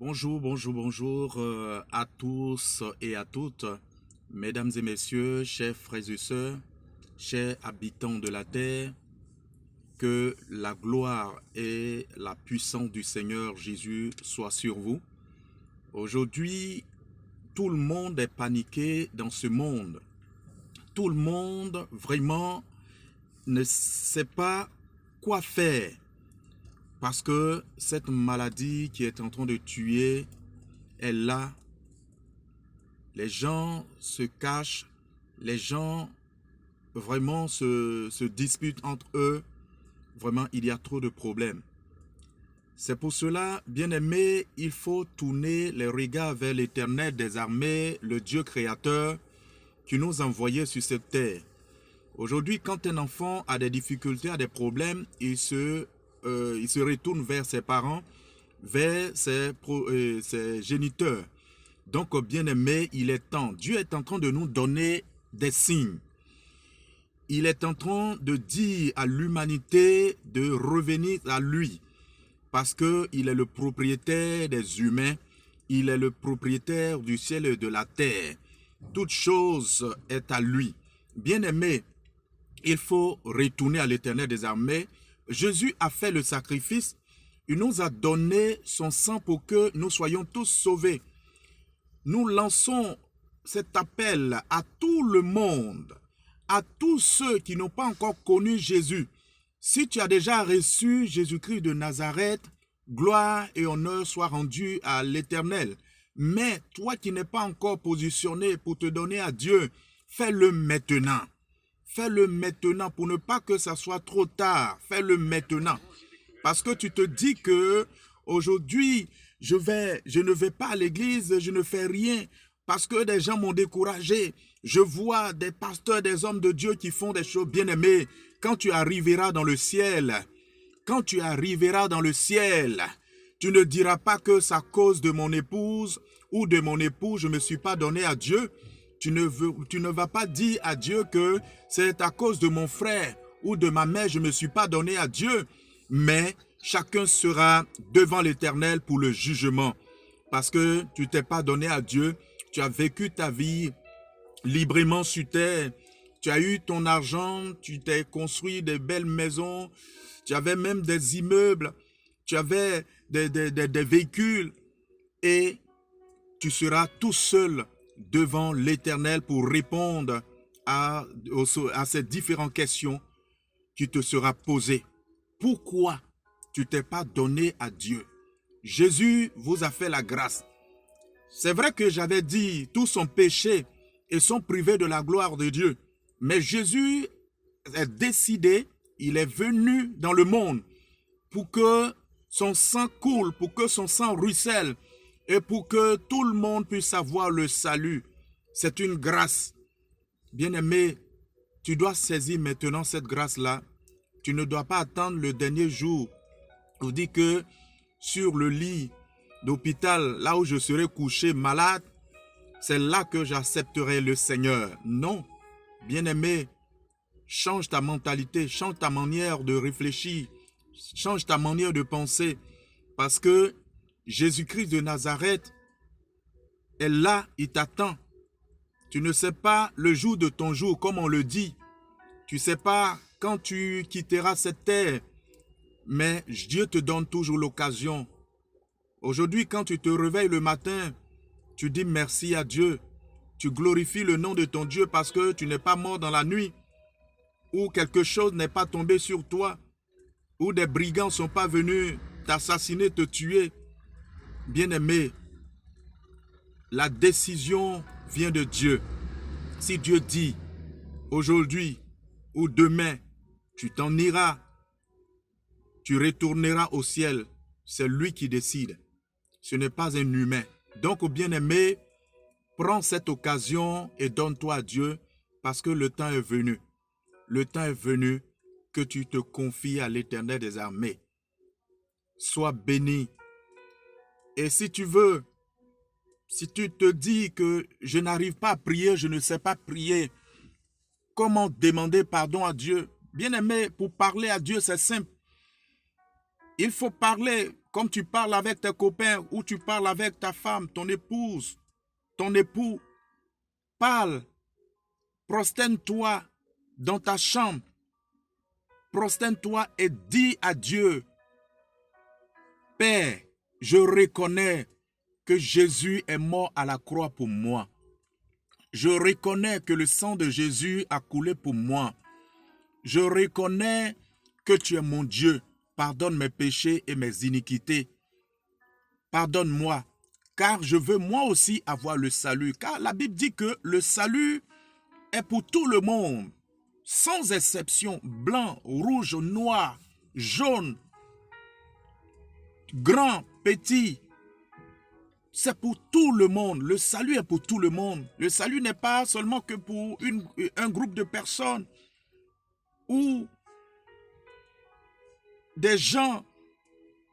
Bonjour à tous et à toutes, mesdames et messieurs, chers frères et sœurs, chers habitants de la terre, que la gloire et la puissance du Seigneur Jésus soient sur vous. Aujourd'hui, tout le monde est paniqué dans ce monde. Tout le monde vraiment ne sait pas quoi faire. Parce que cette maladie qui est en train de tuer est là. Les gens se cachent, les gens vraiment se disputent entre eux. Vraiment, il y a trop de problèmes. C'est pour cela, bien-aimés, il faut tourner les regards vers l'Éternel des armées, le Dieu créateur qui nous a envoyés sur cette terre. Aujourd'hui, quand un enfant a des difficultés, a des problèmes, il se retourne vers ses parents, vers ses géniteurs. Donc, bien-aimé, il est temps. Dieu est en train de nous donner des signes. Il est en train de dire à l'humanité de revenir à lui. Parce qu'il est le propriétaire des humains. Il est le propriétaire du ciel et de la terre. Toute chose est à lui. Bien-aimé, il faut retourner à l'Éternel des armées. Jésus a fait le sacrifice. Il nous a donné son sang pour que nous soyons tous sauvés. Nous lançons cet appel à tout le monde, à tous ceux qui n'ont pas encore connu Jésus. Si tu as déjà reçu Jésus-Christ de Nazareth, gloire et honneur soient rendus à l'Éternel. Mais toi qui n'es pas encore positionné pour te donner à Dieu, fais-le maintenant. Fais-le maintenant pour ne pas que ça soit trop tard. Fais-le maintenant. Parce que tu te dis que aujourd'hui, je ne vais pas à l'église, je ne fais rien parce que des gens m'ont découragé. Je vois des pasteurs, des hommes de Dieu qui font des choses bien-aimées. Quand tu arriveras dans le ciel, tu ne diras pas que c'est à cause de mon épouse ou de mon époux, je ne me suis pas donné à Dieu. Tu ne vas pas dire à Dieu que c'est à cause de mon frère ou de ma mère, je ne me suis pas donné à Dieu. Mais chacun sera devant l'Éternel pour le jugement. Parce que tu ne t'es pas donné à Dieu, tu as vécu ta vie librement sur terre. Tu as eu ton argent, tu t'es construit des belles maisons, tu avais même des immeubles, tu avais des véhicules et tu seras tout seul devant l'Éternel pour répondre à ces différentes questions qui te seront posées. Pourquoi tu ne t'es pas donné à Dieu? Jésus vous a fait la grâce. C'est vrai que j'avais dit, tous sont péchés et sont privés de la gloire de Dieu. Mais Jésus est décidé, il est venu dans le monde pour que son sang coule, pour que son sang ruisselle et pour que tout le monde puisse avoir le salut. C'est une grâce. Bien-aimé, tu dois saisir maintenant cette grâce-là. Tu ne dois pas attendre le dernier jour. On dit que sur le lit d'hôpital, là où je serai couché malade, c'est là que j'accepterai le Seigneur. Non, bien-aimé, change ta mentalité, change ta manière de réfléchir, change ta manière de penser, parce que Jésus-Christ de Nazareth est là, il t'attend. Tu ne sais pas le jour de ton jour, comme on le dit. Tu ne sais pas quand tu quitteras cette terre, mais Dieu te donne toujours l'occasion. Aujourd'hui, quand tu te réveilles le matin, tu dis merci à Dieu. Tu glorifies le nom de ton Dieu parce que tu n'es pas mort dans la nuit, ou quelque chose n'est pas tombé sur toi, ou des brigands ne sont pas venus t'assassiner, te tuer. Bien-aimé, la décision vient de Dieu. Si Dieu dit aujourd'hui ou demain, tu t'en iras, tu retourneras au ciel, c'est lui qui décide. Ce n'est pas un humain. Donc, bien-aimé, prends cette occasion et donne-toi à Dieu parce que le temps est venu. Le temps est venu que tu te confies à l'Éternel des armées. Sois béni. Et si tu veux, si tu te dis que je n'arrive pas à prier, je ne sais pas prier, comment demander pardon à Dieu? Bien-aimé, pour parler à Dieu, c'est simple. Il faut parler comme tu parles avec tes copains ou tu parles avec ta femme, ton épouse, ton époux. Parle, prosterne-toi dans ta chambre. Prosterne-toi et dis à Dieu, Père, je reconnais que Jésus est mort à la croix pour moi. Je reconnais que le sang de Jésus a coulé pour moi. Je reconnais que tu es mon Dieu. Pardonne mes péchés et mes iniquités. Pardonne-moi, car je veux moi aussi avoir le salut. Car la Bible dit que le salut est pour tout le monde, sans exception, blanc, rouge, noir, jaune, grand, petit. C'est pour tout le monde. Le salut est pour tout le monde. Le salut n'est pas seulement que pour un groupe de personnes ou des gens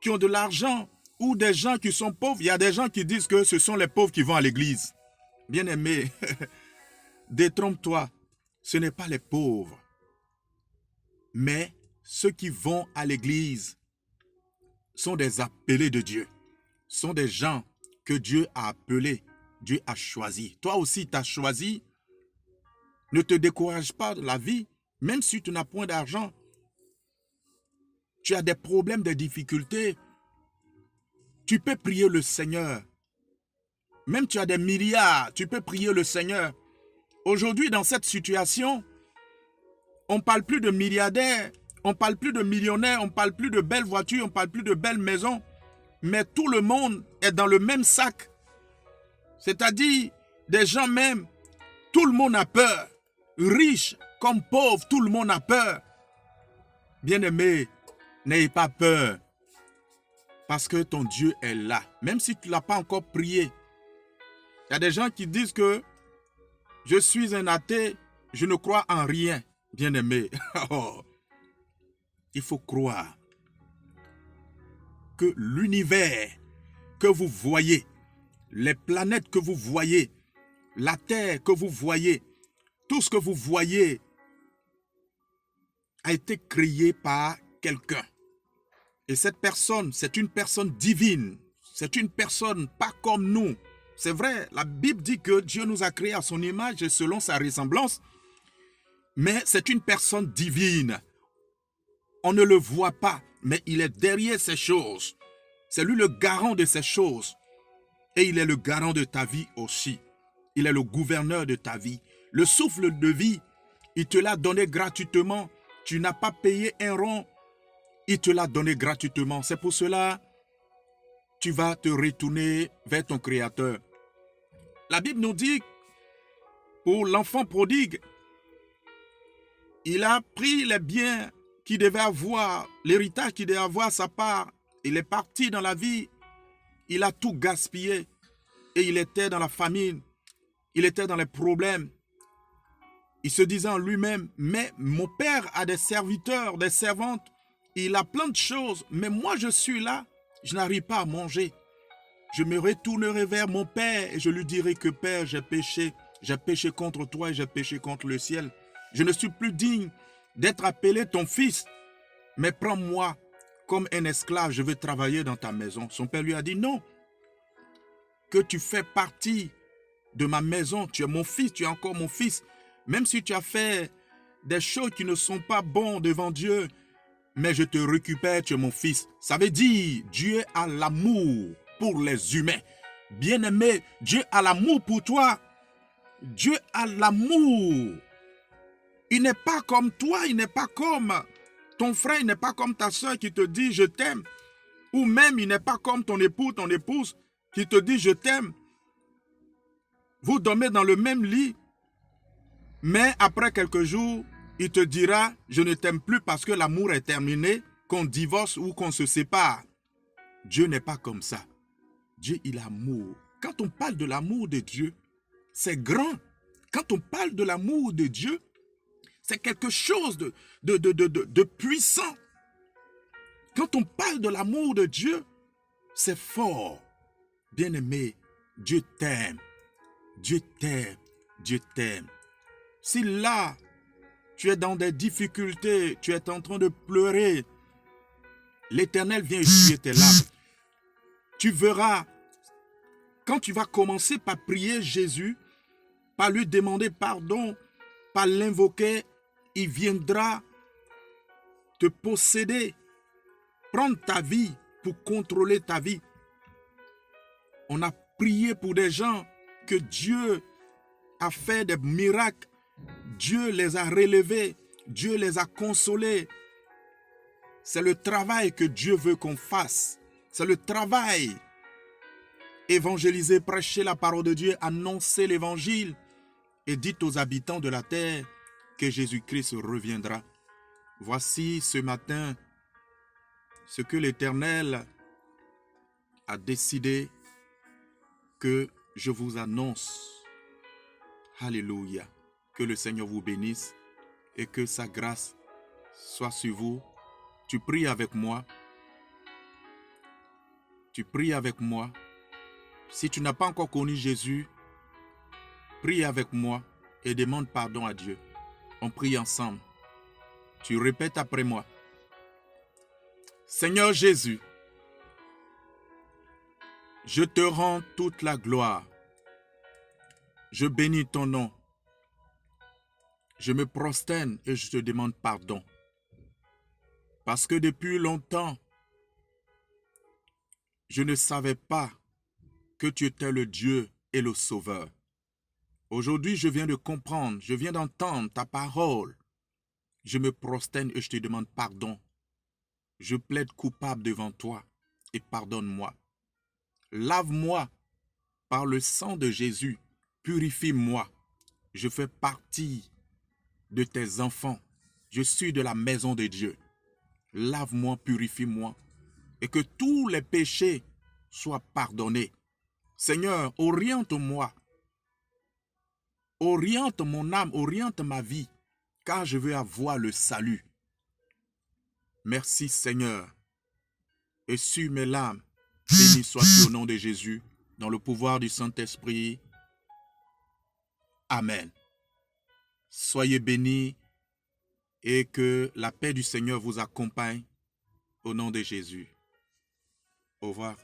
qui ont de l'argent ou des gens qui sont pauvres. Il y a des gens qui disent que ce sont les pauvres qui vont à l'église. Bien-aimé, détrompe-toi. Ce n'est pas les pauvres, mais ceux qui vont à l'église sont des appelés de Dieu. Sont des gens que Dieu a appelés, Dieu a choisi. Toi aussi, tu as choisi. Ne te décourage pas de la vie, même si tu n'as point d'argent. Tu as des problèmes, des difficultés. Tu peux prier le Seigneur. Même tu as des milliards, tu peux prier le Seigneur. Aujourd'hui, dans cette situation, on ne parle plus de milliardaires, on ne parle plus de millionnaires, on ne parle plus de belles voitures, on ne parle plus de belles maisons. Mais tout le monde est dans le même sac. C'est-à-dire, des gens même, tout le monde a peur. Riche comme pauvre, tout le monde a peur. Bien-aimé, n'ayez pas peur. Parce que ton Dieu est là. Même si tu ne l'as pas encore prié. Il y a des gens qui disent que je suis un athée, je ne crois en rien. Bien-aimé, il faut croire que l'univers que vous voyez, les planètes que vous voyez, la terre que vous voyez, tout ce que vous voyez a été créé par quelqu'un. Et cette personne, c'est une personne divine. C'est une personne pas comme nous. C'est vrai, la Bible dit que Dieu nous a créés à son image et selon sa ressemblance. Mais c'est une personne divine. On ne le voit pas, mais il est derrière ces choses. C'est lui le garant de ces choses. Et il est le garant de ta vie aussi. Il est le gouverneur de ta vie. Le souffle de vie, il te l'a donné gratuitement. Tu n'as pas payé un rond. Il te l'a donné gratuitement. C'est pour cela, tu vas te retourner vers ton Créateur. La Bible nous dit, pour l'enfant prodigue, il a pris les biens qu'il devait avoir, l'héritage qu'il devait avoir, sa part. Il est parti dans la vie, il a tout gaspillé et il était dans la famine, il était dans les problèmes. Il se disait en lui-même, mais mon père a des serviteurs, des servantes, il a plein de choses, mais moi je suis là, je n'arrive pas à manger. Je me retournerai vers mon père et je lui dirai que Père, j'ai péché contre toi et j'ai péché contre le ciel. Je ne suis plus digne d'être appelé ton fils, mais prends-moi comme un esclave, je veux travailler dans ta maison. Son père lui a dit non, que tu fais partie de ma maison, tu es mon fils, tu es encore mon fils. Même si tu as fait des choses qui ne sont pas bonnes devant Dieu, mais je te récupère, tu es mon fils. Ça veut dire, Dieu a l'amour pour les humains. Bien-aimé, Dieu a l'amour pour toi. Dieu a l'amour. Il n'est pas comme toi, il n'est pas comme ton frère, il n'est pas comme ta soeur qui te dit je t'aime. Ou même il n'est pas comme ton époux, ton épouse qui te dit je t'aime. Vous dormez dans le même lit, mais après quelques jours, il te dira je ne t'aime plus parce que l'amour est terminé, qu'on divorce ou qu'on se sépare. Dieu n'est pas comme ça. Dieu, il a l'amour. Quand on parle de l'amour de Dieu, c'est grand. Quand on parle de l'amour de Dieu, c'est quelque chose de puissant. Quand on parle de l'amour de Dieu, c'est fort. Bien-aimé, Dieu t'aime. Dieu t'aime. Dieu t'aime. Si là, tu es dans des difficultés, tu es en train de pleurer, l'Éternel vient essuyer tes larmes. Tu verras, quand tu vas commencer par prier Jésus, par lui demander pardon, par l'invoquer, il viendra te posséder, prendre ta vie pour contrôler ta vie. On a prié pour des gens que Dieu a fait des miracles. Dieu les a relevés. Dieu les a consolés. C'est le travail que Dieu veut qu'on fasse. C'est le travail. Évangéliser, prêcher la parole de Dieu, annoncer l'évangile et dites aux habitants de la terre que Jésus-Christ reviendra. Voici ce matin ce que l'Éternel a décidé que je vous annonce. Alléluia. Que le Seigneur vous bénisse et que sa grâce soit sur vous. Tu pries avec moi. Tu pries avec moi. Si tu n'as pas encore connu Jésus, prie avec moi et demande pardon à Dieu. On prie ensemble. Tu répètes après moi. Seigneur Jésus, je te rends toute la gloire. Je bénis ton nom. Je me prosterne et je te demande pardon. Parce que depuis longtemps, je ne savais pas que tu étais le Dieu et le Sauveur. Aujourd'hui, je viens de comprendre, je viens d'entendre ta parole. Je me prosterne et je te demande pardon. Je plaide coupable devant toi et pardonne-moi. Lave-moi par le sang de Jésus. Purifie-moi. Je fais partie de tes enfants. Je suis de la maison de Dieu. Lave-moi, purifie-moi et que tous les péchés soient pardonnés. Seigneur, oriente-moi. Oriente mon âme, oriente ma vie, car je veux avoir le salut. Merci Seigneur. Et sur mes larmes, béni sois-tu au nom de Jésus, dans le pouvoir du Saint-Esprit. Amen. Soyez bénis et que la paix du Seigneur vous accompagne au nom de Jésus. Au revoir.